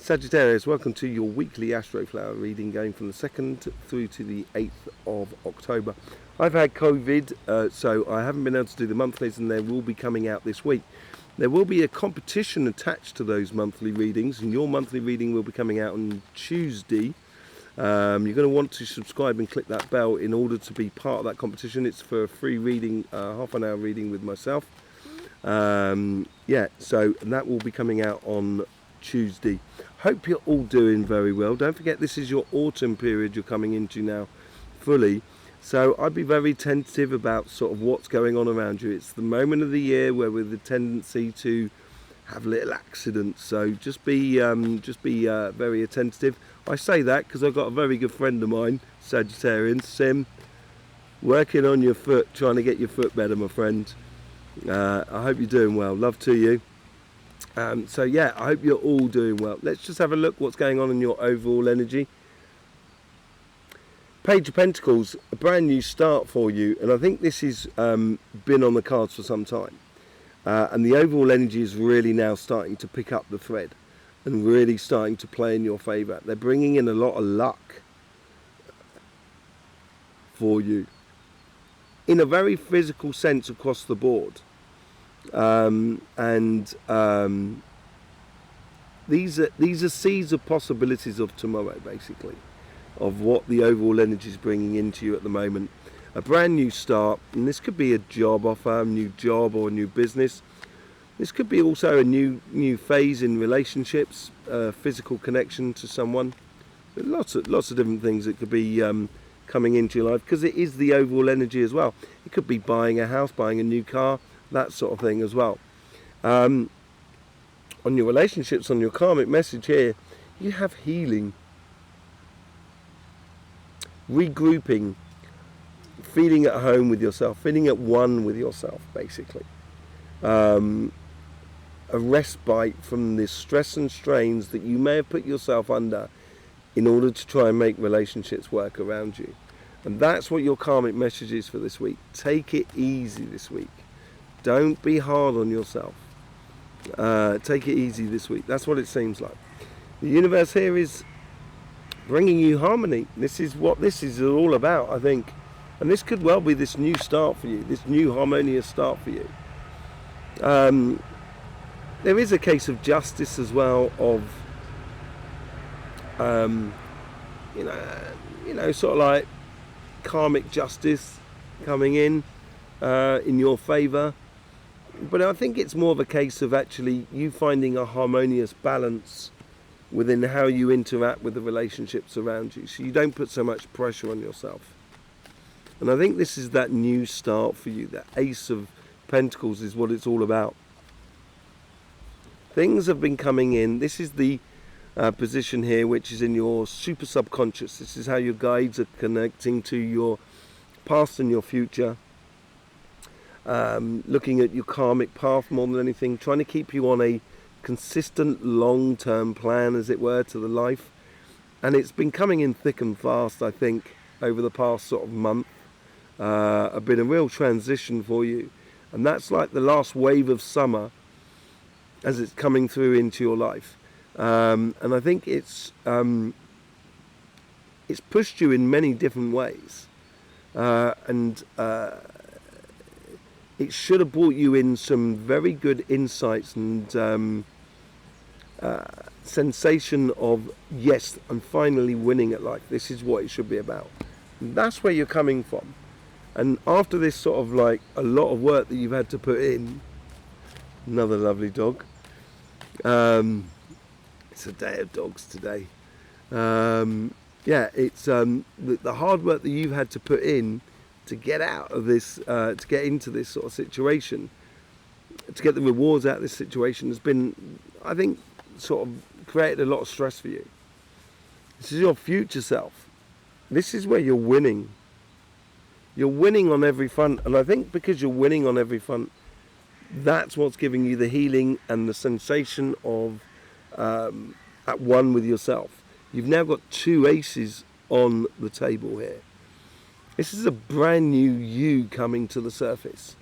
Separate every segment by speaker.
Speaker 1: Sagittarius, welcome to your weekly Astroflower reading going from the 2nd through to the 8th of October. I've had COVID, so I haven't been able to do the monthlies, and they will be coming out this week. There will be a competition attached to those monthly readings, and your monthly reading will be coming out on Tuesday. You're going to want to subscribe and click that bell in order to be part of that competition. It's for a free reading, half an hour reading with myself. So that will be coming out on Tuesday. Hope you're all doing very well. Don't forget, this is your autumn period you're coming into now fully, so I'd be very tentative about sort of what's going on around you. It's the moment of the year where we're the tendency to have little accidents, so just be very attentive. I say that because I've got a very good friend of mine, Sagittarian, Sim, working on your foot, trying to get your foot better, my friend. I hope you're doing well. Love to you. I hope you're all doing well. Let's just have a look what's going on in your overall energy. Page of Pentacles, a brand new start for you, and I think this has been on the cards for some time. And the overall energy is really now starting to pick up the thread and really starting to play in your favour. They're bringing in a lot of luck for you in a very physical sense across the board. These are seeds of possibilities of tomorrow, basically, of what the overall energy is bringing into you at the moment. A brand new start, and this could be a job offer, a new job or a new business. This could be also a new phase in relationships, physical connection to someone. Lots of different things that could be coming into your life, because it is the overall energy as well. It could be buying a house, buying a new car, that sort of thing as well. On your relationships, on your karmic message here, you have healing, regrouping, feeling at home with yourself, feeling at one with yourself, basically. A respite from the stress and strains that you may have put yourself under in order to try and make relationships work around you. And that's what your karmic message is for this week. Take it easy this week. Don't be hard on yourself. Take it easy this week. That's what it seems like. The universe here is bringing you harmony. This is what this is all about, I think. And this could well be this new start for you, this new harmonious start for you. There is a case of justice as well, of sort of like karmic justice coming in your favour. But I think it's more of a case of actually you finding a harmonious balance within how you interact with the relationships around you, so you don't put so much pressure on yourself. And I think this is that new start for you. The Ace of Pentacles is what it's all about. Things have been coming in. This is the position here, which is in your super subconscious. This is how your guides are connecting to your past and your future. Looking at your karmic path more than anything, trying to keep you on a consistent long-term plan, as it were, to the life. And it's been coming in thick and fast, I think, over the past sort of month. Been a real transition for you, and that's like the last wave of summer as it's coming through into your life. And I think it's pushed you in many different ways, it should have brought you in some very good insights and sensation of, yes, I'm finally winning at life. This is what it should be about. And that's where you're coming from. And after this sort of like a lot of work that you've had to put in, another lovely dog. It's a day of dogs today. It's the hard work that you've had to put in to get out of this, to get into this sort of situation, to get the rewards out of this situation has been, I think, sort of created a lot of stress for you. This is your future self. This is where you're winning. You're winning on every front, and I think because you're winning on every front, that's what's giving you the healing and the sensation of at one with yourself. You've now got two aces on the table here. This is a brand new you coming to the surface,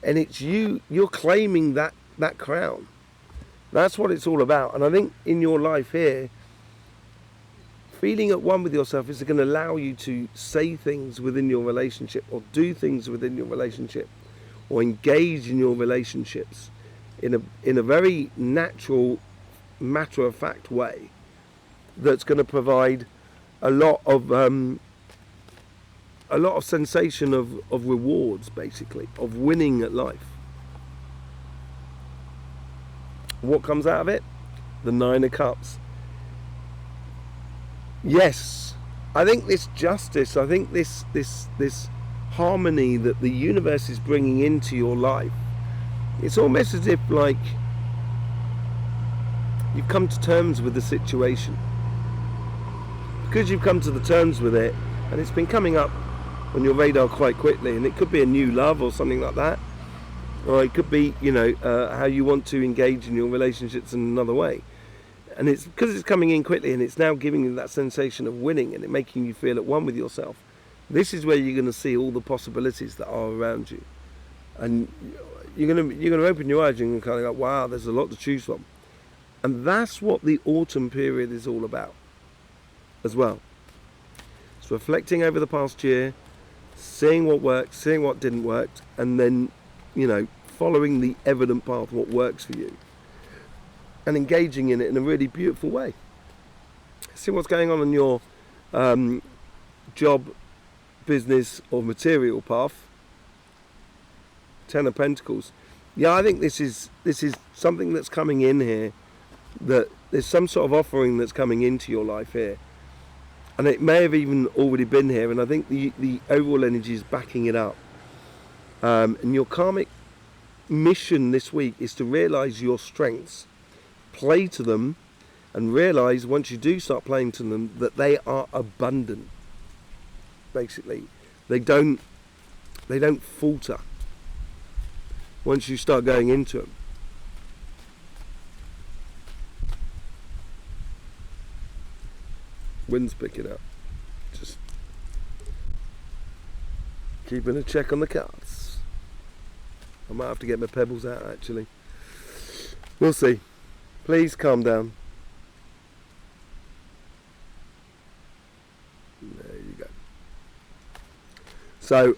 Speaker 1: and it's you're claiming that crown. That's what it's all about. And I think in your life here, feeling at one with yourself is going to allow you to say things within your relationship, or do things within your relationship, or engage in your relationships in a very natural, matter-of-fact way that's going to provide a lot of sensation of rewards, basically, of winning at life. What comes out of it? The Nine of Cups. Yes, I think this justice, I think this harmony that the universe is bringing into your life, it's almost as if like you've come to terms with the situation. Because you've come to the terms with it, and it's been coming up on your radar quite quickly, and it could be a new love or something like that, or it could be, you know, how you want to engage in your relationships in another way. And it's because it's coming in quickly, and it's now giving you that sensation of winning, and it making you feel at one with yourself. This is where you're going to see all the possibilities that are around you, and you're going to open your eyes and you're kind of go, wow, there's a lot to choose from. And that's what the autumn period is all about as well. It's reflecting over the past year, seeing what worked, seeing what didn't work, and then, you know, following the evident path, what works for you, and engaging in it in a really beautiful way. See what's going on in your job, business, or material path. Ten of Pentacles. Yeah, I think this is something that's coming in here, that there's some sort of offering that's coming into your life here, and it may have even already been here, and I think the overall energy is backing it up. And your karmic mission this week is to realize your strengths, play to them, and realize once you do start playing to them that they are abundant. Basically, they don't falter once you start going into them. Wind's picking up. Just keeping a check on the cards. I might have to get my pebbles out, actually. We'll see. Please calm down. There you go. So,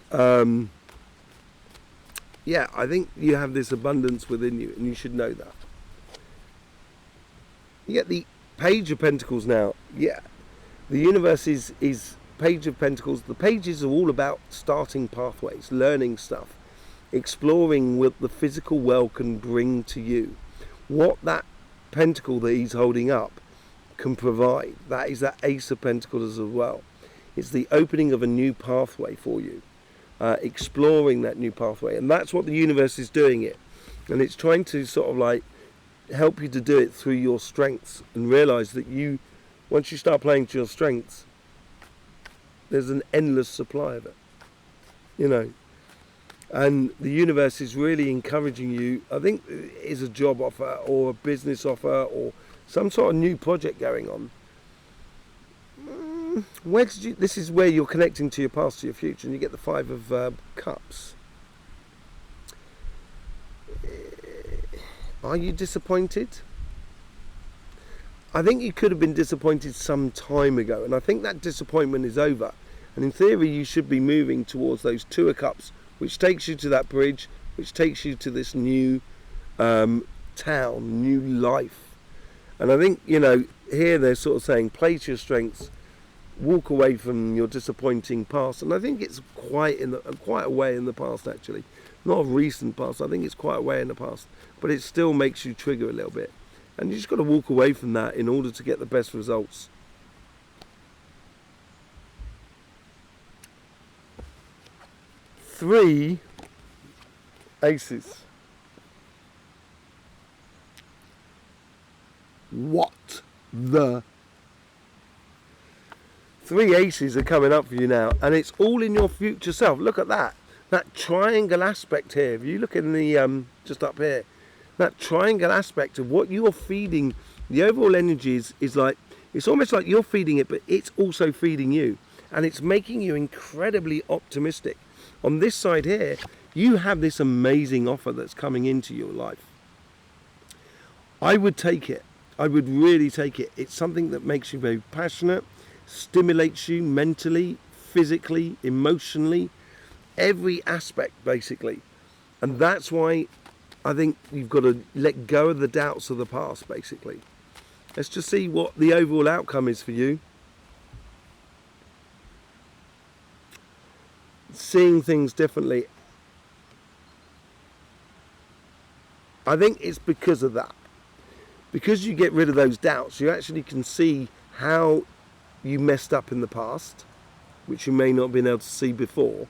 Speaker 1: yeah, I think you have this abundance within you, and you should know that. You get the Page of Pentacles now. Yeah, the universe is Page of Pentacles. The pages are all about starting pathways, learning stuff, exploring what the physical world can bring to you, what that pentacle that he's holding up can provide. That is that Ace of Pentacles as well. It's the opening of a new pathway for you, exploring that new pathway, and that's what the universe is doing it, and it's trying to sort of like help you to do it through your strengths, and realize that you, once you start playing to your strengths, there's an endless supply of it, you know. And the universe is really encouraging you. I think it's a job offer or a business offer or some sort of new project going on. Where did you? This is where you're connecting to your past, to your future, and you get the Five of Cups. Are you disappointed? I think you could have been disappointed some time ago, and I think that disappointment is over. And in theory, you should be moving towards those Two of Cups, which takes you to that bridge, which takes you to this new town, new life. And I think, you know, here they're sort of saying, play to your strengths, walk away from your disappointing past. And I think it's quite a way in the past, actually. Not a recent past, I think it's quite a way in the past. But it still makes you trigger a little bit. And you just got to walk away from that in order to get the best results. Three aces. What the? Three aces are coming up for you now, and it's all in your future self. Look at that. That triangle aspect here. If you look in the, just up here, that triangle aspect of what you're feeding, the overall energy is like, it's almost like you're feeding it, but it's also feeding you. And it's making you incredibly optimistic. On this side here, you have this amazing offer that's coming into your life. I would take it. I would really take it. It's something that makes you very passionate, stimulates you mentally, physically, emotionally, every aspect basically. And that's why I think you've got to let go of the doubts of the past basically. Let's just see what the overall outcome is for you. Seeing things differently. I think it's because of that. Because you get rid of those doubts, you actually can see how you messed up in the past, which you may not have been able to see before.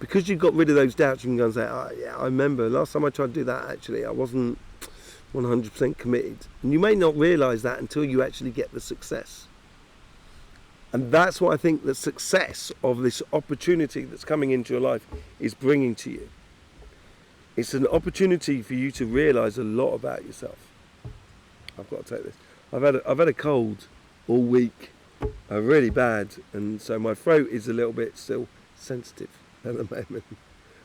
Speaker 1: Because you've got rid of those doubts, you can go and say, oh yeah, I remember last time I tried to do that, actually, I wasn't 100% committed. And you may not realise that until you actually get the success. And that's what I think the success of this opportunity that's coming into your life is bringing to you. It's an opportunity for you to realise a lot about yourself. I've got to take this. I've had a cold all week, really bad, and so my throat is a little bit still sensitive at the moment.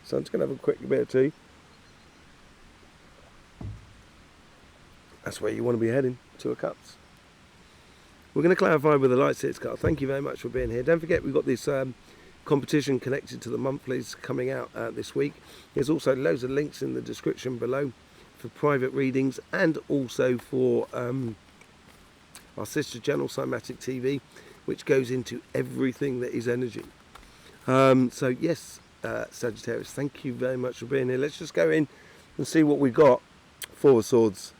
Speaker 1: So I'm just going to have a quick bit of tea. That's where you want to be heading, 2 of Cups. We're going to clarify with the Light Seers card. Thank you very much for being here. Don't forget we've got this competition connected to the monthlies coming out this week. There's also loads of links in the description below for private readings and also for our sister channel, Cymatic TV, which goes into everything that is energy. So yes, Sagittarius, thank you very much for being here. Let's just go in and see what we've got. 4 of Swords.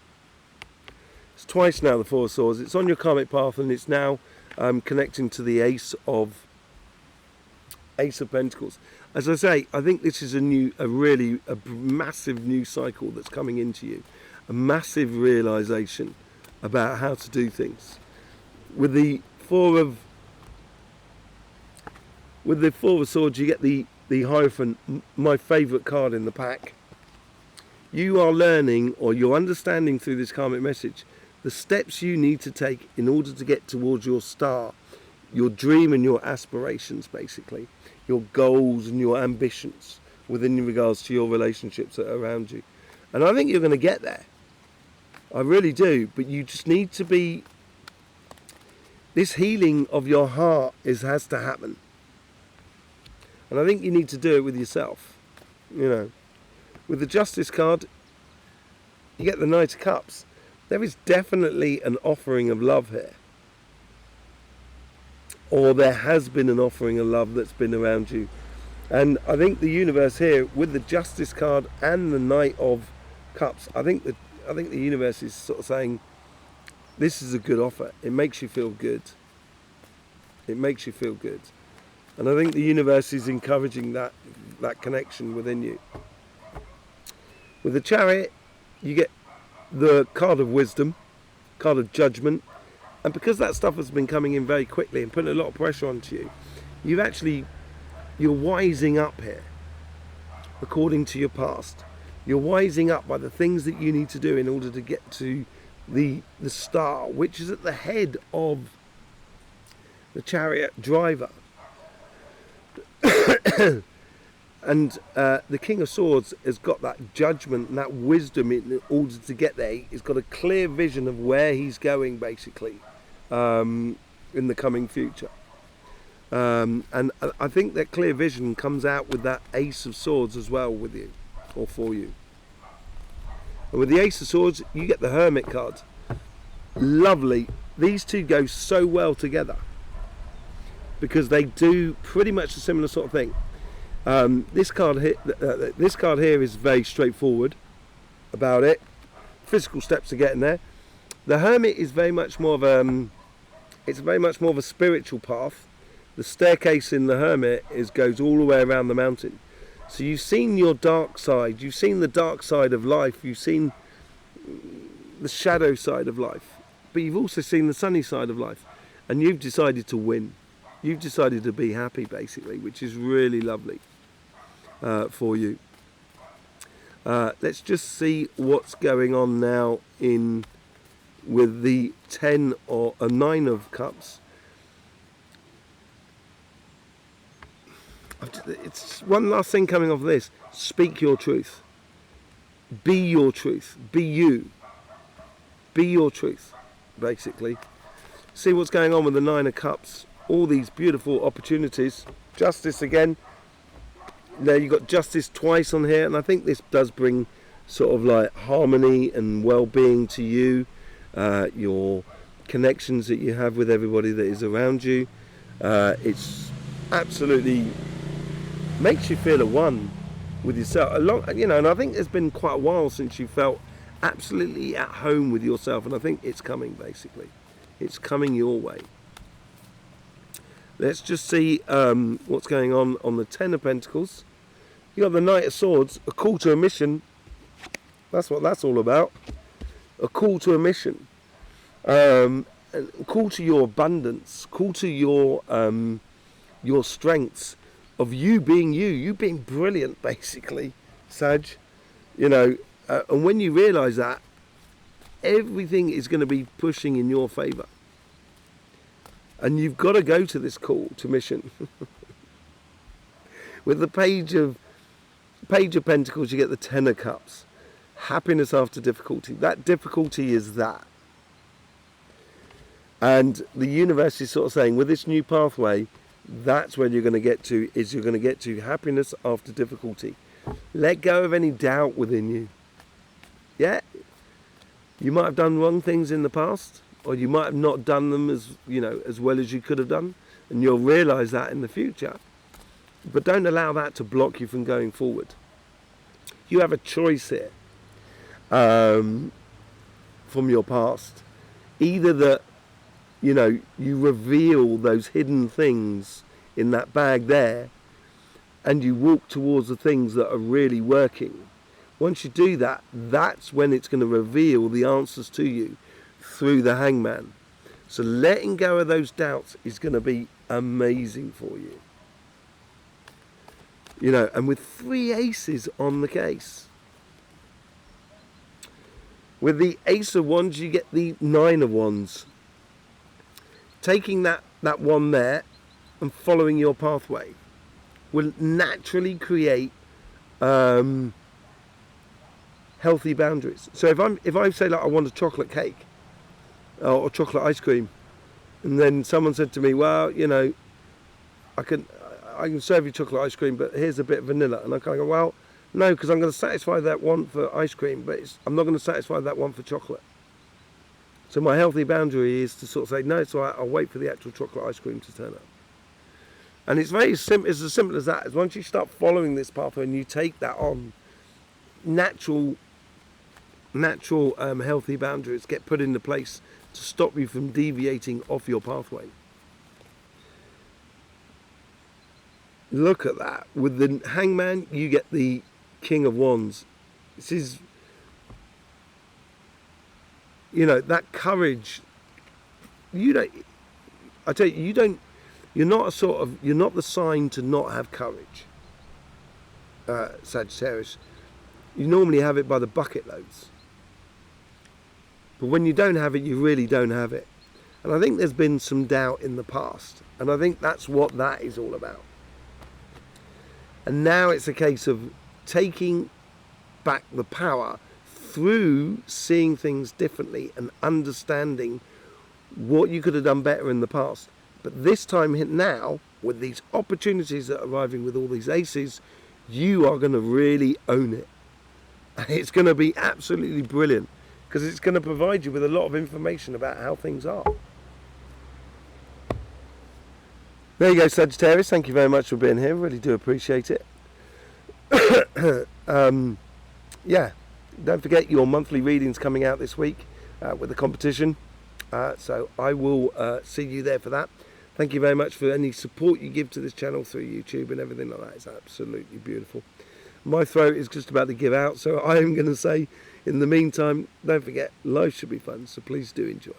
Speaker 1: It's twice now the 4 of Swords. It's on your karmic path and it's now connecting to the Ace of Pentacles. As I say, I think this is a massive new cycle that's coming into you. A massive realization about how to do things. With the 4 of Swords, you get the Hierophant, my favourite card in the pack. You are learning, or you're understanding through this karmic message, the steps you need to take in order to get towards your star, your dream and your aspirations, basically, your goals and your ambitions within regards to your relationships that are around you. And I think you're going to get there. I really do. But you just need to be... This healing of your heart has to happen. And I think you need to do it with yourself. You know, with the Justice card, you get the Knight of Cups. There is definitely an offering of love here. Or there has been an offering of love that's been around you. And I think the universe here, with the Justice card and the Knight of Cups, I think the universe is sort of saying, this is a good offer. It makes you feel good. It makes you feel good. And I think the universe is encouraging that connection within you. With the Chariot, you get the card of wisdom, card of judgment. And because that stuff has been coming in very quickly and putting a lot of pressure onto you, you're wising up here, according to your past. You're wising up by the things that you need to do in order to get to the star, which is at the head of the Chariot driver. And the King of Swords has got that judgment and that wisdom in order to get there. He's got a clear vision of where he's going, basically, in the coming future. And I think that clear vision comes out with that Ace of Swords as well with you, or for you. And with the Ace of Swords, you get the Hermit card. Lovely. These two go so well together because they do pretty much a similar sort of thing. This card here is very straightforward about it. Physical steps to getting there. The Hermit is very much more of a spiritual path. The staircase in the Hermit goes all the way around the mountain. So you've seen your dark side. You've seen the dark side of life. You've seen the shadow side of life. But you've also seen the sunny side of life. And you've decided to win. You've decided to be happy, basically, which is really lovely for you. Let's just see what's going on now with the 10 or a 9 of Cups. It's one last thing coming off of this. Speak your truth. Be your truth. Be you. Be your truth, basically. See what's going on with the Nine of Cups. All these beautiful opportunities. Justice again. Now you've got justice twice on here, and I think this does bring sort of like harmony and well-being to you, your connections that you have with everybody that is around you. It's absolutely makes you feel at one with yourself. And I think it's been quite a while since you felt absolutely at home with yourself, and I think it's coming. Basically, it's coming your way. Let's just see what's going on the Ten of Pentacles. You got the Knight of Swords, a call to a mission. That's what that's all about. A call to a mission. A call to your abundance. Call to your strengths of you being brilliant, basically, Sag. And when you realise that, everything is going to be pushing in your favour. And you've got to go to this call to mission. With the Page of Pentacles, you get the Ten of Cups. Happiness after difficulty. That difficulty is that. And the universe is sort of saying, with this new pathway, that's where you're going to get to, you're going to get to happiness after difficulty. Let go of any doubt within you. Yeah? You might have done wrong things in the past, or you might have not done them as well as you could have done, and you'll realise that in the future. But don't allow that to block you from going forward. You have a choice here from your past. Either that, you reveal those hidden things in that bag there, and you walk towards the things that are really working. Once you do that, that's when it's going to reveal the answers to you through the Hangman. So letting go of those doubts is going to be amazing for you. And with 3 aces on the case. With the Ace of Wands, you get the 9 of Wands. Taking that one there and following your pathway will naturally create healthy boundaries. So if I say, like, I want a chocolate cake or chocolate ice cream, and then someone said to me, well, I can serve you chocolate ice cream, but here's a bit of vanilla, and I kind of go, well, no, because I'm going to satisfy that one for ice cream, but I'm not going to satisfy that one for chocolate. So my healthy boundary is to sort of say, no, it's all right, I'll wait for the actual chocolate ice cream to turn up. And it's very simple. It's as simple as that. As once you start following this pathway and you take that on, natural healthy boundaries get put into place to stop you from deviating off your pathway. Look at that. With the Hangman, you get the King of Wands. This is, that courage. You're not the sign to not have courage, Sagittarius. You normally have it by the bucket loads. But when you don't have it, you really don't have it. And I think there's been some doubt in the past. And I think that's what that is all about. And now it's a case of taking back the power through seeing things differently and understanding what you could have done better in the past. But this time now, with these opportunities that are arriving with all these aces, you are going to really own it. And it's going to be absolutely brilliant, because it's going to provide you with a lot of information about how things are. There you go, Sagittarius. Thank you very much for being here. Really do appreciate it. Yeah, don't forget your monthly readings coming out this week with the competition. So I will see you there for that. Thank you very much for any support you give to this channel through YouTube and everything like that. It's absolutely beautiful. My throat is just about to give out, so I am going to say, in the meantime, don't forget, life should be fun, so please do enjoy.